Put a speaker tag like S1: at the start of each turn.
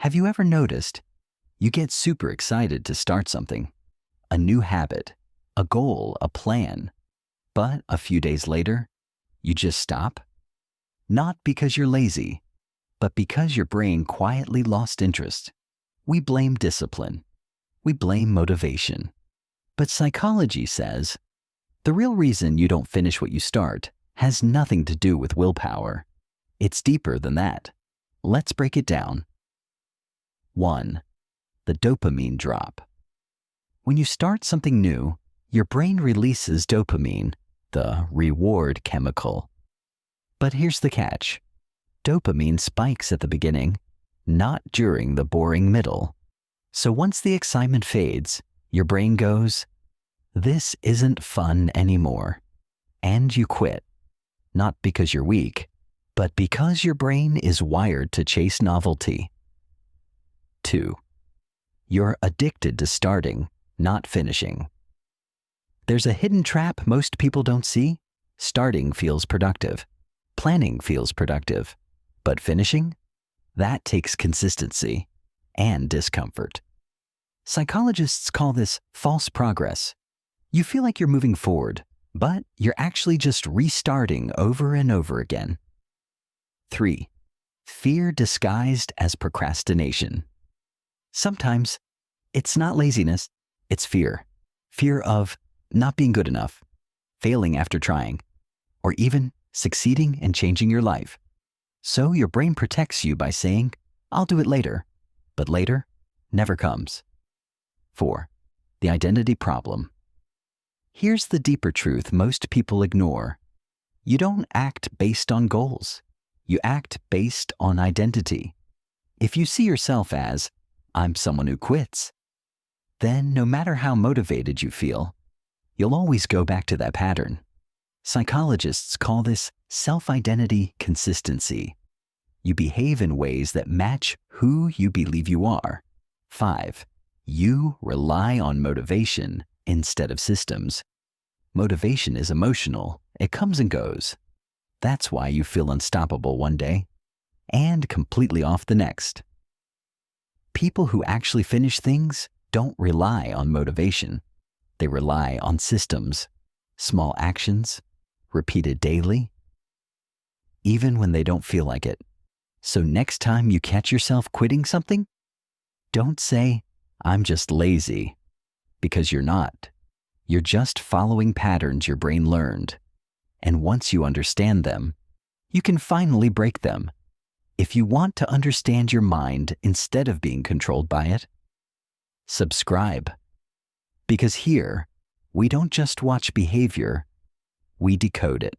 S1: Have you ever noticed you get super excited to start something, a new habit, a goal, a plan, but a few days later, you just stop? Not because you're lazy, but because your brain quietly lost interest. We blame discipline. We blame motivation. But psychology says the real reason you don't finish what you start has nothing to do with willpower. It's deeper than that. Let's break it down. 1. The dopamine drop. When you start something new, your brain releases dopamine, the reward chemical. But here's the catch. Dopamine spikes at the beginning, not during the boring middle. So once the excitement fades, your brain goes, "This isn't fun anymore." And you quit. Not because you're weak, but because your brain is wired to chase novelty. 2. You're addicted to starting, not finishing. There's a hidden trap most people don't see. Starting feels productive. Planning feels productive. But finishing? That takes consistency and discomfort. Psychologists call this false progress. You feel like you're moving forward, but you're actually just restarting over and over again. 3. Fear disguised as procrastination. Sometimes it's not laziness, it's fear. Fear of not being good enough, failing after trying, or even succeeding and changing your life. So your brain protects you by saying, "I'll do it later," but later never comes. 4. The identity problem. Here's the deeper truth most people ignore. You don't act based on goals. You act based on identity. If you see yourself as, "I'm someone who quits," then no matter how motivated you feel, you'll always go back to that pattern. Psychologists call this self-identity consistency. You behave in ways that match who you believe you are. 5. You rely on motivation instead of systems. Motivation is emotional. It comes and goes. That's why you feel unstoppable one day and completely off the next. People who actually finish things don't rely on motivation. They rely on systems, small actions, repeated daily, even when they don't feel like it. So next time you catch yourself quitting something, don't say, "I'm just lazy," because you're not. You're just following patterns your brain learned. And once you understand them, you can finally break them. If you want to understand your mind instead of being controlled by it, subscribe. Because here, we don't just watch behavior, we decode it.